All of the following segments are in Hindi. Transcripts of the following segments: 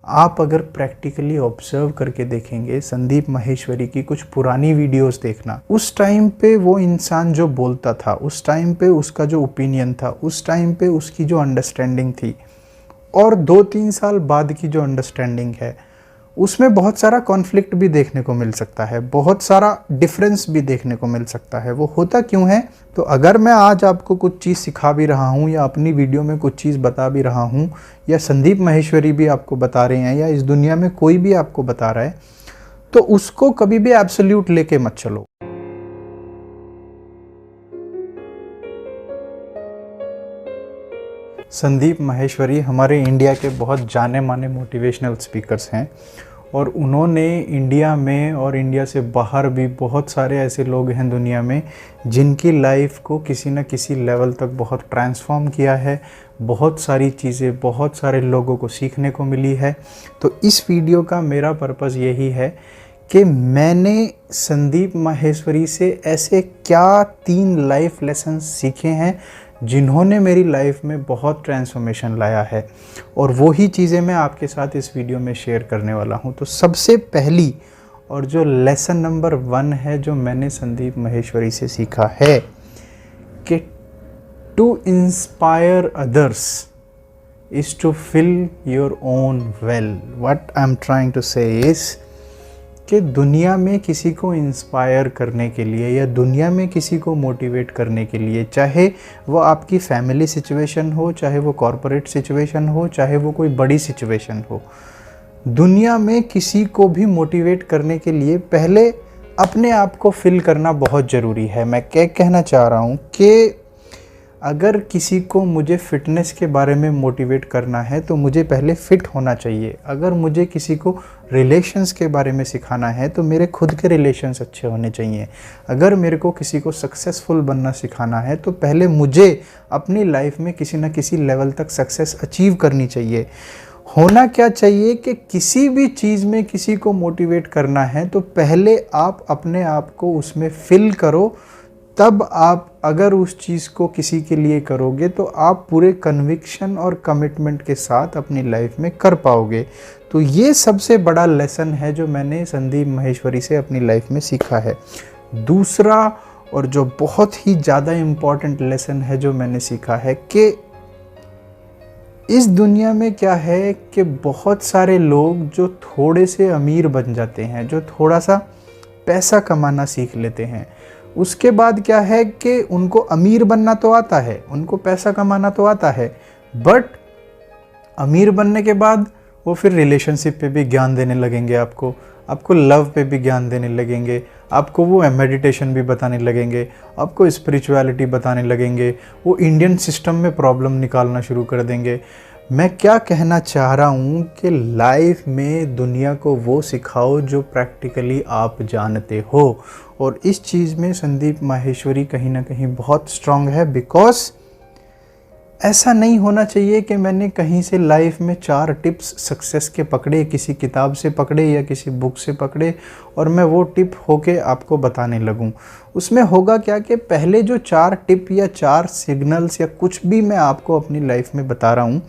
आप अगर प्रैक्टिकली ऑब्जर्व करके देखेंगे संदीप माहेश्वरी की कुछ पुरानी वीडियोस देखना, उस टाइम पे वो इंसान जो बोलता था, उस टाइम पे उसका जो ओपिनियन था, उस टाइम पे उसकी जो अंडरस्टैंडिंग थी और 2-3 साल बाद की जो अंडरस्टैंडिंग है, उसमें बहुत सारा कॉन्फ्लिक्ट भी देखने को मिल सकता है, बहुत सारा डिफरेंस भी देखने को मिल सकता है। वो होता क्यों है? तो अगर मैं आज आपको कुछ चीज़ सिखा भी रहा हूँ या अपनी वीडियो में कुछ चीज़ बता भी रहा हूँ या संदीप माहेश्वरी भी आपको बता रहे हैं या इस दुनिया में कोई भी आपको बता रहा है, तो उसको कभी भी एब्सोल्यूट लेके मत चलो। संदीप माहेश्वरी हमारे इंडिया के बहुत जाने माने मोटिवेशनल स्पीकर्स हैं और उन्होंने इंडिया में और इंडिया से बाहर भी बहुत सारे ऐसे लोग हैं दुनिया में जिनकी लाइफ को किसी न किसी लेवल तक बहुत ट्रांसफॉर्म किया है। बहुत सारी चीज़ें बहुत सारे लोगों को सीखने को मिली है। तो इस वीडियो का मेरा पर्पज़ यही है कि मैंने संदीप माहेश्वरी से ऐसे क्या 3 लाइफ लेसन सीखे हैं जिन्होंने मेरी लाइफ में बहुत ट्रांसफॉर्मेशन लाया है, और वही चीज़ें मैं आपके साथ इस वीडियो में शेयर करने वाला हूं। तो सबसे पहली और जो लेसन नंबर 1 है जो मैंने संदीप माहेश्वरी से सीखा है कि to inspire others is to fill your own well. What I am trying to say is कि दुनिया में किसी को इंस्पायर करने के लिए या दुनिया में किसी को मोटिवेट करने के लिए, चाहे वो आपकी फैमिली सिचुएशन हो, चाहे वो कॉरपोरेट सिचुएशन हो, चाहे वो कोई बड़ी सिचुएशन हो, दुनिया में किसी को भी मोटिवेट करने के लिए पहले अपने आप को फिल करना बहुत ज़रूरी है। मैं क्या कहना चाह रहा हूँ कि अगर किसी को मुझे फ़िटनेस के बारे में मोटिवेट करना है तो मुझे पहले फ़िट होना चाहिए। अगर मुझे किसी को रिलेशंस के बारे में सिखाना है तो मेरे खुद के रिलेशंस अच्छे होने चाहिए। अगर मेरे को किसी को सक्सेसफुल बनना सिखाना है तो पहले मुझे अपनी लाइफ में किसी न किसी लेवल तक सक्सेस अचीव करनी चाहिए। होना क्या चाहिए कि किसी भी चीज़ में किसी को मोटिवेट करना है तो पहले आप अपने आप को उसमें फ़िल करो, तब आप अगर उस चीज़ को किसी के लिए करोगे तो आप पूरे कन्विक्शन और कमिटमेंट के साथ अपनी लाइफ में कर पाओगे। तो ये सबसे बड़ा लेसन है जो मैंने संदीप माहेश्वरी से अपनी लाइफ में सीखा है। दूसरा और जो बहुत ही ज़्यादा इम्पॉर्टेंट लेसन है जो मैंने सीखा है कि इस दुनिया में क्या है कि बहुत सारे लोग जो थोड़े से अमीर बन जाते हैं, जो थोड़ा सा पैसा कमाना सीख लेते हैं, उसके बाद क्या है कि उनको अमीर बनना तो आता है, उनको पैसा कमाना तो आता है, बट अमीर बनने के बाद वो फिर रिलेशनशिप पे भी ज्ञान देने लगेंगे, आपको लव पे भी ज्ञान देने लगेंगे, आपको वो मेडिटेशन भी बताने लगेंगे, आपको स्पिरिचुअलिटी बताने लगेंगे, वो इंडियन सिस्टम में प्रॉब्लम निकालना शुरू कर देंगे। मैं क्या कहना चाह रहा हूँ कि लाइफ में दुनिया को वो सिखाओ जो प्रैक्टिकली आप जानते हो, और इस चीज़ में संदीप माहेश्वरी कहीं ना कहीं बहुत स्ट्रांग है। बिकॉज ऐसा नहीं होना चाहिए कि मैंने कहीं से लाइफ में 4 टिप्स सक्सेस के पकड़े, किसी किताब से पकड़े या किसी बुक से पकड़े और मैं वो टिप होके आपको बताने लगूं। उसमें होगा क्या कि पहले जो 4 टिप या 4 सिग्नल्स या कुछ भी मैं आपको अपनी लाइफ में बता रहा हूं,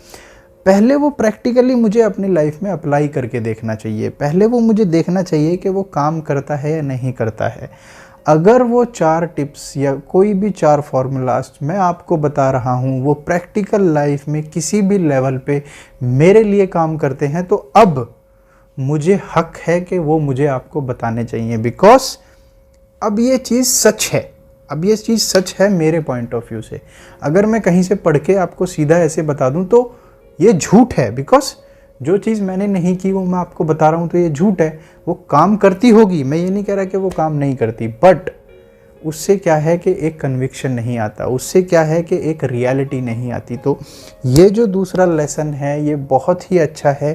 पहले वो प्रैक्टिकली मुझे अपनी लाइफ में अप्लाई करके देखना चाहिए। पहले वो मुझे देखना चाहिए कि वो काम करता है या नहीं करता है। अगर वो 4 टिप्स या कोई भी 4 फॉर्मूलाज मैं आपको बता रहा हूँ वो प्रैक्टिकल लाइफ में किसी भी लेवल पे मेरे लिए काम करते हैं, तो अब मुझे हक है कि वो मुझे आपको बताने चाहिए। बिकॉज अब ये चीज़ सच है, अब ये चीज़ सच है मेरे पॉइंट ऑफ व्यू से। अगर मैं कहीं से पढ़ के आपको सीधा ऐसे बता दूँ तो ये झूठ है। बिकॉज जो चीज़ मैंने नहीं की वो मैं आपको बता रहा हूँ तो ये झूठ है। वो काम करती होगी, मैं ये नहीं कह रहा कि वो काम नहीं करती, बट उससे क्या है कि एक कन्विक्शन नहीं आता, उससे क्या है कि एक रियलिटी नहीं आती। तो ये जो दूसरा लेसन है ये बहुत ही अच्छा है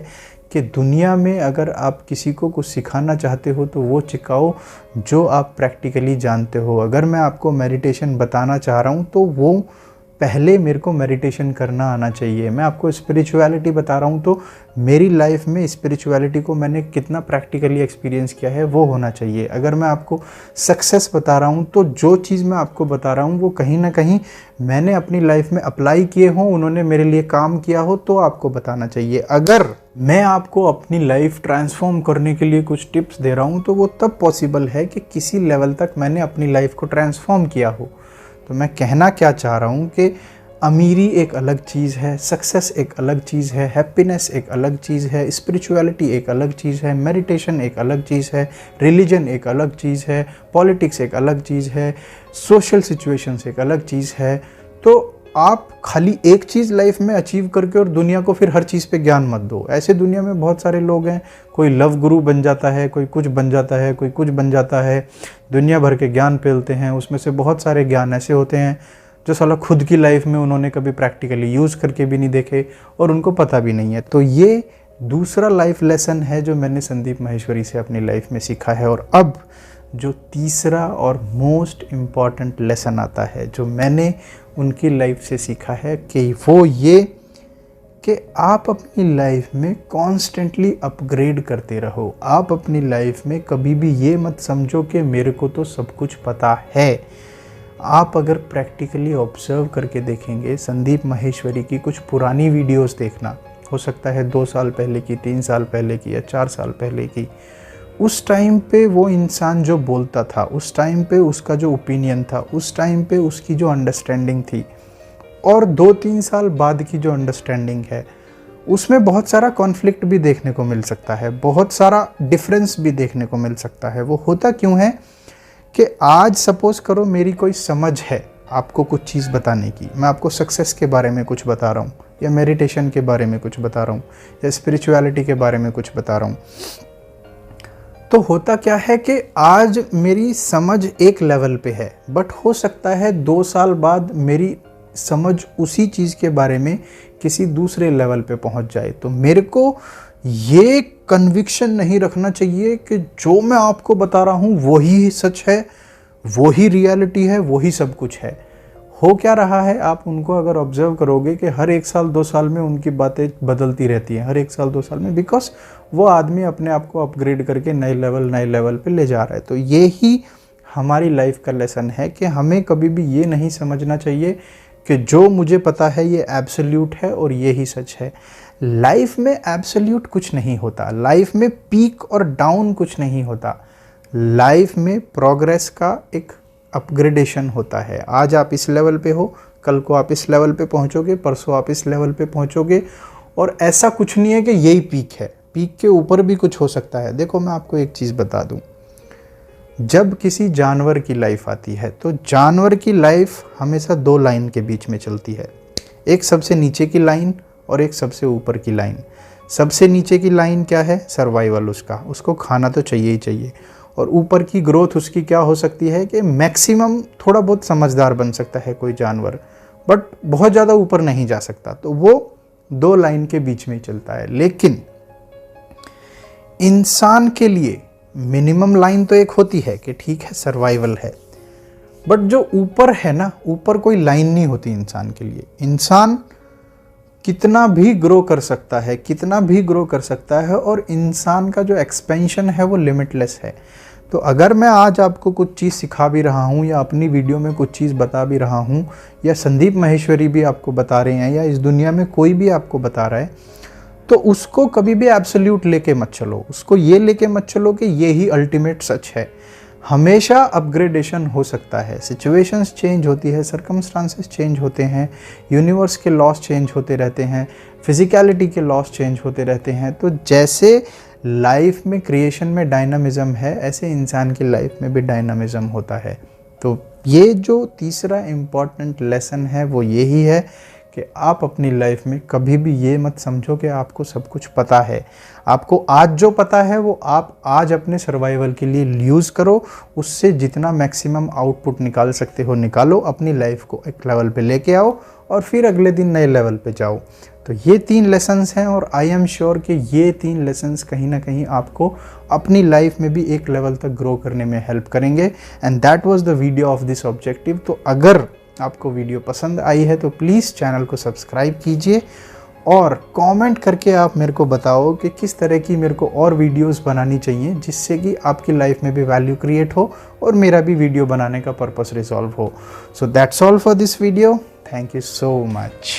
कि दुनिया में अगर आप किसी को कुछ सिखाना चाहते हो तो वो सिखाओ जो आप प्रैक्टिकली जानते हो। अगर मैं आपको मेडिटेशन बताना चाह रहा हूँ तो वो पहले मेरे को मेडिटेशन करना आना चाहिए। मैं आपको स्पिरिचुअलिटी बता रहा हूँ तो मेरी लाइफ में स्पिरिचुअलिटी को मैंने कितना प्रैक्टिकली एक्सपीरियंस किया है वो होना चाहिए। अगर मैं आपको सक्सेस बता रहा हूँ तो जो चीज़ मैं आपको बता रहा हूँ वो कहीं ना कहीं मैंने अपनी लाइफ में अप्लाई किए हों, उन्होंने मेरे लिए काम किया हो तो आपको बताना चाहिए। अगर मैं आपको अपनी लाइफ ट्रांसफॉर्म करने के लिए कुछ टिप्स दे रहा हूँ तो वो तब पॉसिबल है कि किसी लेवल तक मैंने अपनी लाइफ को ट्रांसफॉर्म किया हो। तो मैं कहना क्या चाह रहा हूँ कि अमीरी एक अलग चीज़ है, सक्सेस एक अलग चीज़ है, हैप्पीनेस एक अलग चीज़ है, स्पिरिचुअलिटी एक अलग चीज़ है, मेडिटेशन एक अलग चीज़ है, रिलीजन एक अलग चीज़ है, पॉलिटिक्स एक अलग चीज़ है, सोशल सिचुएशंस एक अलग चीज़ है। तो आप खाली एक चीज़ लाइफ में अचीव करके और दुनिया को फिर हर चीज़ पे ज्ञान मत दो। ऐसे दुनिया में बहुत सारे लोग हैं, कोई लव गुरु बन जाता है, कोई कुछ बन जाता है, कोई कुछ बन जाता है, दुनिया भर के ज्ञान फैलते हैं। उसमें से बहुत सारे ज्ञान ऐसे होते हैं जो साला खुद की लाइफ में उन्होंने कभी प्रैक्टिकली यूज़ करके भी नहीं देखे और उनको पता भी नहीं है। तो ये दूसरा लाइफ लेसन है जो मैंने संदीप माहेश्वरी से अपनी लाइफ में सीखा है। और अब जो तीसरा और मोस्ट इम्पॉर्टेंट लेसन आता है जो मैंने उनकी लाइफ से सीखा है कि वो ये कि आप अपनी लाइफ में कॉन्स्टेंटली अपग्रेड करते रहो। आप अपनी लाइफ में कभी भी ये मत समझो कि मेरे को तो सब कुछ पता है। आप अगर प्रैक्टिकली ऑब्जर्व करके देखेंगे, संदीप माहेश्वरी की कुछ पुरानी वीडियोस देखना, हो सकता है 2 साल पहले की, 3 साल पहले की या 4 साल पहले की, उस टाइम पे वो इंसान जो बोलता था, उस टाइम पे उसका जो ओपिनियन था, उस टाइम पे उसकी जो अंडरस्टैंडिंग थी और 2-3 साल बाद की जो अंडरस्टैंडिंग है उसमें बहुत सारा कॉन्फ्लिक्ट भी देखने को मिल सकता है, बहुत सारा डिफरेंस भी देखने को मिल सकता है। वो होता क्यों है कि आज सपोज करो मेरी कोई समझ है आपको कुछ चीज़ बताने की, मैं आपको सक्सेस के बारे में कुछ बता रहा हूँ या मेडिटेशन के बारे में कुछ बता रहा हूँ या स्पिरिचुअलिटी के बारे में कुछ बता रहा हूँ, तो होता क्या है कि आज मेरी समझ एक लेवल पे है, बट हो सकता है 2 साल बाद मेरी समझ उसी चीज़ के बारे में किसी दूसरे लेवल पे पहुंच जाए। तो मेरे को ये कन्विक्शन नहीं रखना चाहिए कि जो मैं आपको बता रहा हूँ वही सच है, वही रियलिटी है, वही सब कुछ है। हो क्या रहा है, आप उनको अगर ऑब्जर्व करोगे कि हर 1 साल 2 साल में उनकी बातें बदलती रहती हैं, हर 1 साल 2 साल में, बिकॉज वो आदमी अपने आप को अपग्रेड करके नए लेवल पे ले जा रहा है। तो ये ही हमारी लाइफ का लेसन है कि हमें कभी भी ये नहीं समझना चाहिए कि जो मुझे पता है ये एब्सोल्यूट है और ये ही सच है। लाइफ में एब्सोल्यूट कुछ नहीं होता, लाइफ में पीक और डाउन कुछ नहीं होता, लाइफ में प्रोग्रेस का एक अपग्रेडेशन होता है। आज आप इस लेवल पे हो, कल को आप इस लेवल पे पहुंचोगे, परसों आप इस लेवल पे पहुंचोगे, और ऐसा कुछ नहीं है कि यही पीक है, पीक के ऊपर भी कुछ हो सकता है। देखो मैं आपको एक चीज़ बता दूं, जब किसी जानवर की लाइफ आती है तो जानवर की लाइफ हमेशा 2 लाइन के बीच में चलती है, एक सबसे नीचे की लाइन और एक सबसे ऊपर की लाइन। सबसे नीचे की लाइन क्या है, सर्वाइवल, उसको खाना तो चाहिए ही चाहिए, और ऊपर की ग्रोथ उसकी क्या हो सकती है कि मैक्सिमम थोड़ा बहुत समझदार बन सकता है कोई जानवर, बट बहुत ज़्यादा ऊपर नहीं जा सकता। तो वो 2 लाइन के बीच में ही चलता है। लेकिन इंसान के लिए मिनिमम लाइन तो एक होती है कि ठीक है सर्वाइवल है, बट जो ऊपर है ना, ऊपर कोई लाइन नहीं होती इंसान के लिए। इंसान कितना भी ग्रो कर सकता है, कितना भी ग्रो कर सकता है, और इंसान का जो एक्सपेंशन है वो लिमिटलेस है। तो अगर मैं आज आपको कुछ चीज़ सिखा भी रहा हूँ या अपनी वीडियो में कुछ चीज़ बता भी रहा हूँ या संदीप माहेश्वरी भी आपको बता रहे हैं या इस दुनिया में कोई भी आपको बता रहा है, तो उसको कभी भी एब्सोल्यूट लेके मत चलो, उसको ये लेके मत चलो कि ये ही अल्टीमेट सच है। हमेशा अपग्रेडेशन हो सकता है, सिचुएशंस चेंज होती है, सर्कमस्टांसेस चेंज होते हैं, यूनिवर्स के लॉस चेंज होते रहते हैं, फिजिकलिटी के लॉस चेंज होते रहते हैं। तो जैसे लाइफ में क्रिएशन में डायनामिज्म है, ऐसे इंसान की लाइफ में भी डायनामिज्म होता है। तो ये जो तीसरा इम्पॉर्टेंट लेसन है वो यही है कि आप अपनी लाइफ में कभी भी ये मत समझो कि आपको सब कुछ पता है। आपको आज जो पता है वो आप आज अपने सर्वाइवल के लिए यूज़ करो, उससे जितना मैक्सिमम आउटपुट निकाल सकते हो निकालो, अपनी लाइफ को एक लेवल पे लेके आओ और फिर अगले दिन नए लेवल पे जाओ। तो ये 3 लेसन्स हैं और आई एम श्योर कि ये 3 लेसन्स कहीं ना कहीं आपको अपनी लाइफ में भी एक लेवल तक ग्रो करने में हेल्प करेंगे। And that was the video of this objective. तो अगर आपको वीडियो पसंद आई है तो प्लीज़ चैनल को सब्सक्राइब कीजिए और कमेंट करके आप मेरे को बताओ कि किस तरह की मेरे को और वीडियोस बनानी चाहिए जिससे कि आपकी लाइफ में भी वैल्यू क्रिएट हो और मेरा भी वीडियो बनाने का पर्पस रिजॉल्व हो। So that's all for this video. Thank you so much.